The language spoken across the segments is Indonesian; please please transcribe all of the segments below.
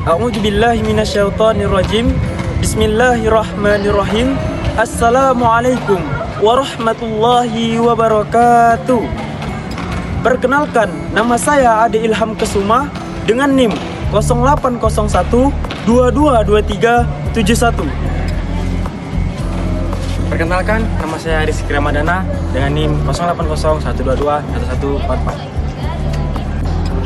A'udzubillahi minasyaitonirrajim. Bismillahirrahmanirrahim. Assalamualaikum warahmatullahi wabarakatuh. Perkenalkan, nama saya Ade Ilham Kesuma dengan NIM 0801 222371. Perkenalkan, nama saya Rizky Ramadana dengan NIM 0801221144.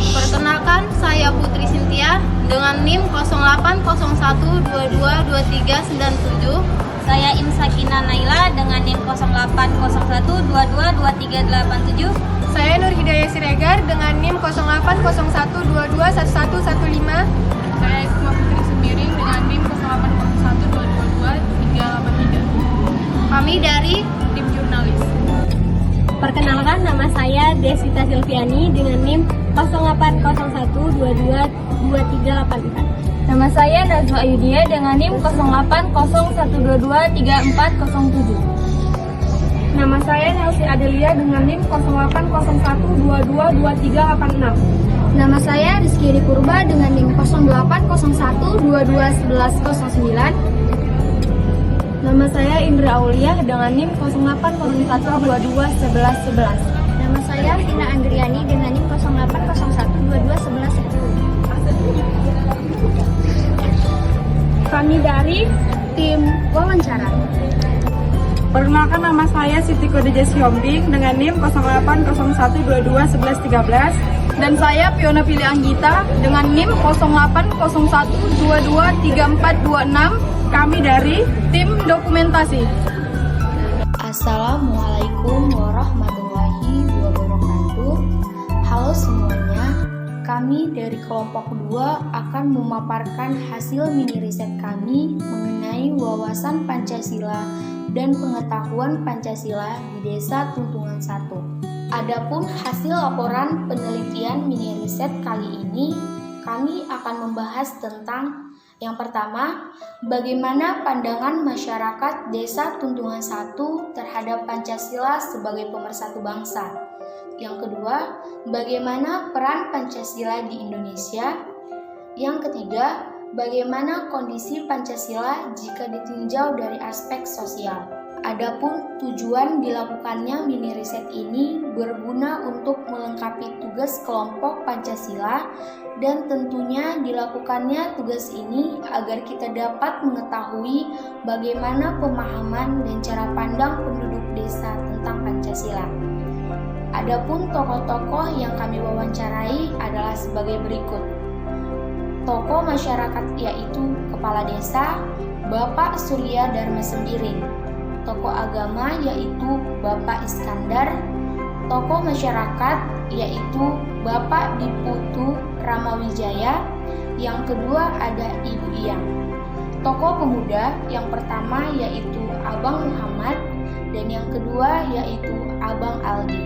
Perkenalkan, saya Putri Sintia dengan NIM 0801222397. Saya Imsakina Naila dengan NIM 0801222387. Saya Nur Hidayah Siregar dengan NIM 0801221115. Saya Isma Putri Sembiring dengan NIM 0801222383. Kami dari Tim Jurnalis. Perkenalkan, nama saya Desita Silviani dengan NIM 0801222384. Nama saya Nazwa Ayudia dengan NIM 0801223407. Nama saya Nelsi Adelia dengan NIM 0801222386. Nama saya Rizky Ripurba dengan NIM 0801221109. Nama saya Indra Aulia dengan NIM 0801221111. Nama saya Vina Andriani dengan NIM 0801221110. Kami dari tim wawancara. Perkenalkan, nama saya Siti Kodeja Siombing dengan NIM 0801221113. Dan saya Fiona Pili Anggita dengan NIM 0801223426. Kami dari tim dokumentasi. Assalamualaikum warahmatullahi wabarakatuh. Halo semuanya, kami dari kelompok 2 akan memaparkan hasil mini riset kami mengenai wawasan Pancasila dan pengetahuan Pancasila di Desa Tuntungan 1. Adapun hasil laporan penelitian mini riset kali ini, kami akan membahas tentang yang pertama, bagaimana pandangan masyarakat Desa Tuntungan 1 terhadap Pancasila sebagai pemersatu bangsa. Yang kedua, bagaimana peran Pancasila di Indonesia. Yang ketiga, bagaimana kondisi Pancasila jika ditinjau dari aspek sosial. Adapun tujuan dilakukannya mini riset ini berguna untuk melengkapi tugas kelompok Pancasila dan tentunya dilakukannya tugas ini agar kita dapat mengetahui bagaimana pemahaman dan cara pandang penduduk desa tentang Pancasila. Adapun tokoh-tokoh yang kami wawancarai adalah sebagai berikut. Tokoh masyarakat yaitu Kepala Desa Bapak Surya Dharma Sembiring. Tokoh agama yaitu Bapak Iskandar. Tokoh masyarakat yaitu Bapak Diputu Ramawijaya. Yang kedua ada Ibu Iyang. Tokoh pemuda yang pertama yaitu Abang Muhammad dan yang kedua yaitu Abang Aldi.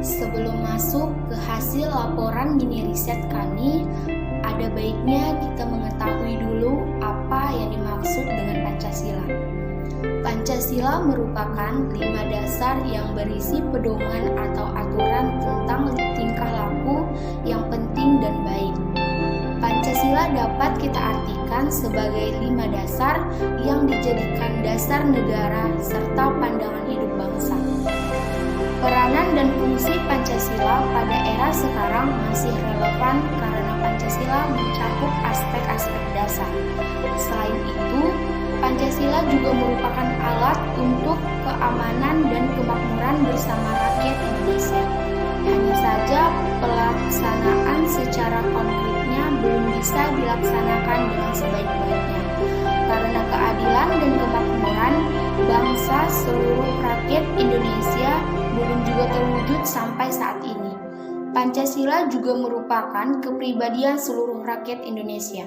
Sebelum masuk ke hasil laporan mini riset kami, ada baiknya kita mengetahui dulu apa yang dimaksud dengan Pancasila. Pancasila merupakan 5 dasar yang berisi pedoman atau aturan tentang tingkah laku yang penting dan baik. Pancasila dapat kita artikan sebagai 5 dasar yang dijadikan dasar negara serta pandangan hidup bangsa. Peranan dan fungsi Pancasila pada era sekarang masih relevan karena Pancasila mencakup aspek-aspek dasar. Selain itu, Pancasila juga merupakan alat untuk keamanan dan kemakmuran bersama rakyat Indonesia. Hanya saja pelaksanaan secara konkretnya belum bisa dilaksanakan dengan sebaik-baiknya. Karena keadilan dan kemakmuran bangsa seluruh rakyat Indonesia belum juga terwujud sampai saat ini. Pancasila juga merupakan kepribadian seluruh rakyat Indonesia.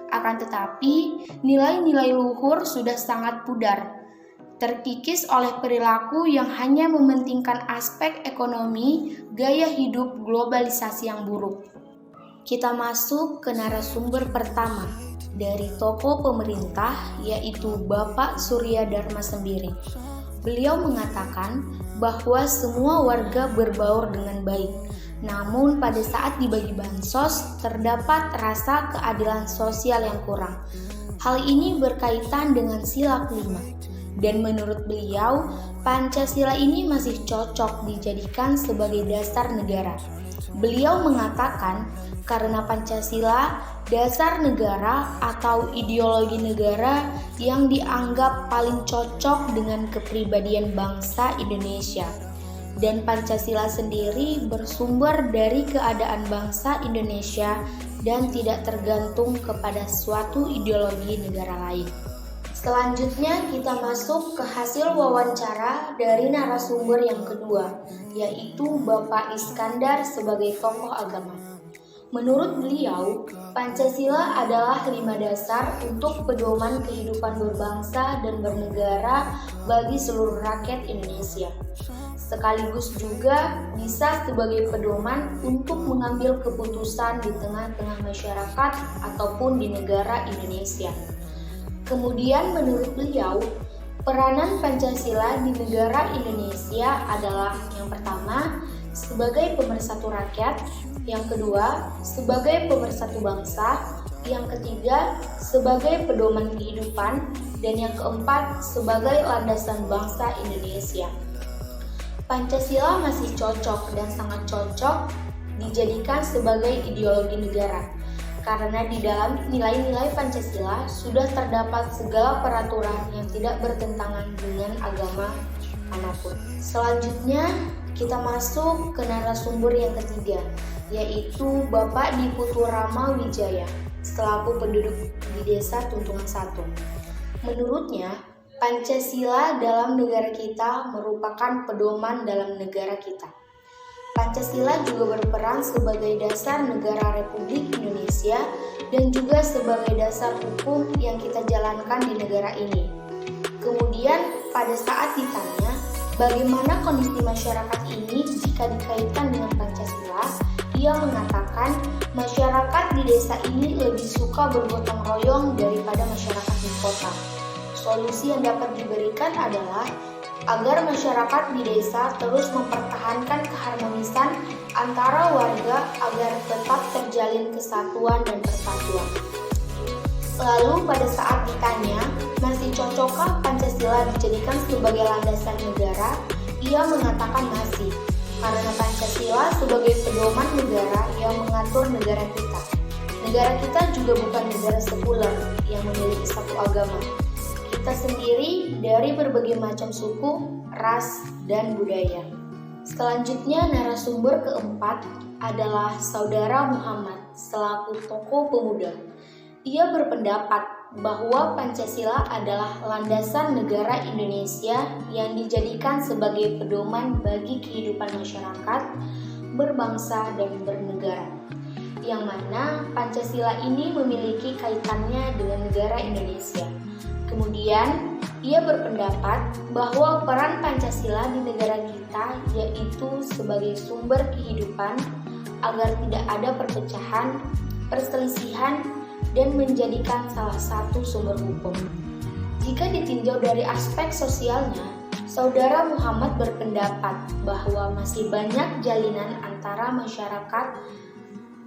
Akan tetapi, nilai-nilai luhur sudah sangat pudar, terkikis oleh perilaku yang hanya mementingkan aspek ekonomi, gaya hidup globalisasi yang buruk. Kita masuk ke narasumber pertama dari tokoh pemerintah, yaitu Bapak Surya Dharma Sembiring. Beliau mengatakan bahwa semua warga berbaur dengan baik. Namun pada saat dibagi bansos terdapat rasa keadilan sosial yang kurang. Hal ini berkaitan dengan sila kelima. Dan menurut beliau, Pancasila ini masih cocok dijadikan sebagai dasar negara. Beliau mengatakan karena Pancasila dasar negara atau ideologi negara yang dianggap paling cocok dengan kepribadian bangsa Indonesia. Dan Pancasila sendiri bersumber dari keadaan bangsa Indonesia dan tidak tergantung kepada suatu ideologi negara lain. Selanjutnya kita masuk ke hasil wawancara dari narasumber yang kedua, yaitu Bapak Iskandar sebagai tokoh agama. Menurut beliau, Pancasila adalah 5 dasar untuk pedoman kehidupan berbangsa dan bernegara bagi seluruh rakyat Indonesia. Sekaligus juga bisa sebagai pedoman untuk mengambil keputusan di tengah-tengah masyarakat ataupun di negara Indonesia. Kemudian menurut beliau, peranan Pancasila di negara Indonesia adalah yang pertama, sebagai pemersatu rakyat, yang kedua, sebagai pemersatu bangsa, yang ketiga, sebagai pedoman kehidupan, dan yang keempat, sebagai landasan bangsa Indonesia. Pancasila masih cocok dan sangat cocok dijadikan sebagai ideologi negara. Karena di dalam nilai-nilai Pancasila sudah terdapat segala peraturan yang tidak bertentangan dengan agama manapun. Selanjutnya kita masuk ke narasumber yang ketiga, yaitu Bapak Diputu Rama Wijaya selaku penduduk di Desa Tuntungan 1. Menurutnya, Pancasila dalam negara kita merupakan pedoman dalam negara kita. Pancasila juga berperan sebagai dasar negara Republik Indonesia dan juga sebagai dasar hukum yang kita jalankan di negara ini. Kemudian pada saat ditanya bagaimana kondisi masyarakat ini jika dikaitkan dengan Pancasila, ia mengatakan masyarakat di desa ini lebih suka bergotong royong daripada masyarakat di kota. Solusi yang dapat diberikan adalah agar masyarakat di desa terus mempertahankan keharmonisan antara warga agar tetap terjalin kesatuan dan persatuan. Lalu pada saat ditanya, masih cocokkah Pancasila dijadikan sebagai landasan negara? Ia mengatakan masih, karena Pancasila sebagai pedoman negara yang mengatur negara kita. Negara kita juga bukan negara sekuler yang memiliki satu agama. Kita sendiri dari berbagai macam suku, ras, dan budaya. Selanjutnya narasumber keempat adalah Saudara Muhammad selaku tokoh pemuda. Ia berpendapat bahwa Pancasila adalah landasan negara Indonesia yang dijadikan sebagai pedoman bagi kehidupan masyarakat, berbangsa, dan bernegara. Yang mana Pancasila ini memiliki kaitannya dengan negara Indonesia. Kemudian, ia berpendapat bahwa peran Pancasila di negara kita yaitu sebagai sumber kehidupan agar tidak ada perpecahan, perselisihan, dan menjadikan salah satu sumber hukum. Jika ditinjau dari aspek sosialnya, Saudara Muhammad berpendapat bahwa masih banyak jalinan antara masyarakat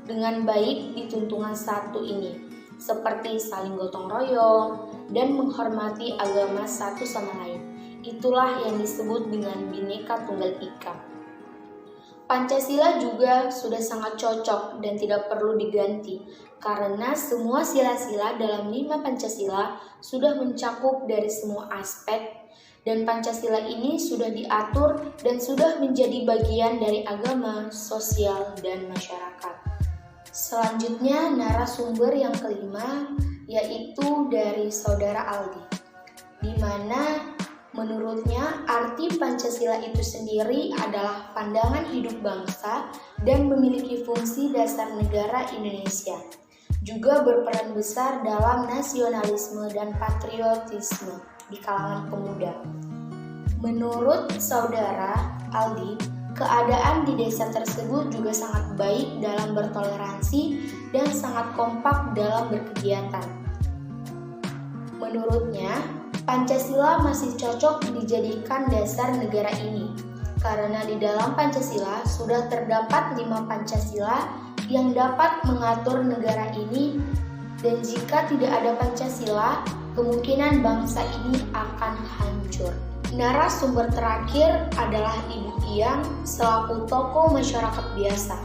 dengan baik di Tuntungan 1 ini, seperti saling gotong royong dan menghormati agama satu sama lain. Itulah yang disebut dengan Bhinneka Tunggal Ika. Pancasila juga sudah sangat cocok dan tidak perlu diganti karena semua sila-sila dalam 5 Pancasila sudah mencakup dari semua aspek dan Pancasila ini sudah diatur dan sudah menjadi bagian dari agama, sosial, dan masyarakat. Selanjutnya narasumber yang kelima yaitu dari Saudara Aldi, di mana menurutnya arti Pancasila itu sendiri adalah pandangan hidup bangsa dan memiliki fungsi dasar negara Indonesia. Juga berperan besar dalam nasionalisme dan patriotisme di kalangan pemuda. Menurut Saudara Aldi, keadaan di desa tersebut juga sangat baik dalam bertoleransi dan sangat kompak dalam berkegiatan. Menurutnya, Pancasila masih cocok dijadikan dasar negara ini karena di dalam Pancasila sudah terdapat 5 Pancasila yang dapat mengatur negara ini, dan jika tidak ada Pancasila, kemungkinan bangsa ini akan hancur. Narasumber terakhir adalah Ibu Iyang selaku tokoh masyarakat biasa.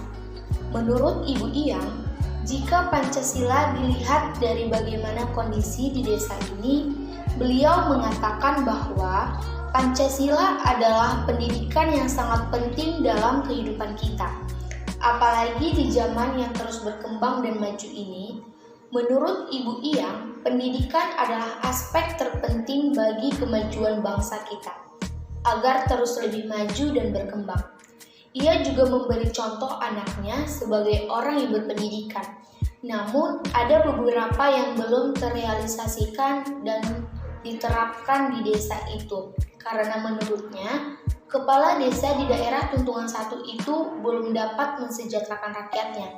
Menurut Ibu Iyang, jika Pancasila dilihat dari bagaimana kondisi di desa ini, beliau mengatakan bahwa Pancasila adalah pendidikan yang sangat penting dalam kehidupan kita. Apalagi di zaman yang terus berkembang dan maju ini, menurut Ibu Iyang, pendidikan adalah aspek terpenting bagi kemajuan bangsa kita, agar terus lebih maju dan berkembang. Ia juga memberi contoh anaknya sebagai orang yang berpendidikan. Namun, ada beberapa yang belum terrealisasikan dan diterapkan di desa itu, karena menurutnya kepala desa di daerah Tuntungan 1 itu belum dapat mensejahterakan rakyatnya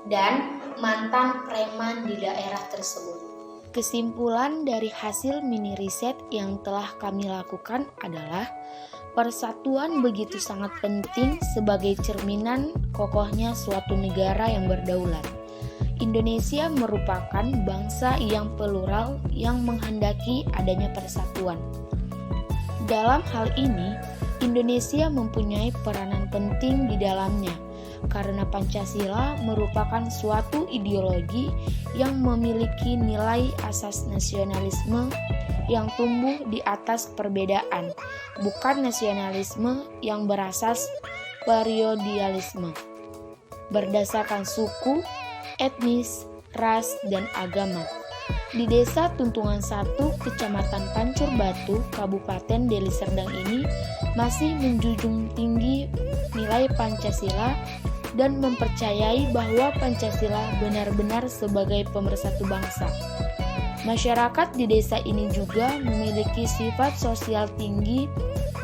dan mantan preman di daerah tersebut. Kesimpulan dari hasil mini riset yang telah kami lakukan adalah persatuan begitu sangat penting sebagai cerminan kokohnya suatu negara yang berdaulat. Indonesia merupakan bangsa yang plural yang menghendaki adanya persatuan. Dalam hal ini, Indonesia mempunyai peranan penting di dalamnya, karena Pancasila merupakan suatu ideologi yang memiliki nilai asas nasionalisme yang tumbuh di atas perbedaan, bukan nasionalisme yang berasas periodialisme, berdasarkan suku, etnis, ras, dan agama. Di desa Tuntungan 1, Kecamatan Pancur Batu, Kabupaten Deli Serdang ini masih menjunjung tinggi nilai Pancasila dan mempercayai bahwa Pancasila benar-benar sebagai pemersatu bangsa. Masyarakat di desa ini juga memiliki sifat sosial tinggi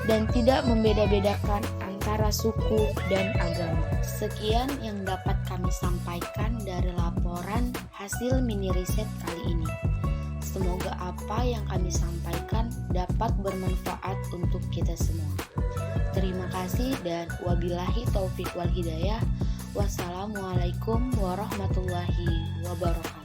dan tidak membeda-bedakan antara suku dan agama. Sekian yang dapat kami sampaikan dari laporan hasil mini riset kali ini. Semoga apa yang kami sampaikan dapat bermanfaat untuk kita semua. Terima kasih dan wabillahi taufik wal hidayah. Wassalamualaikum warahmatullahi wabarakatuh.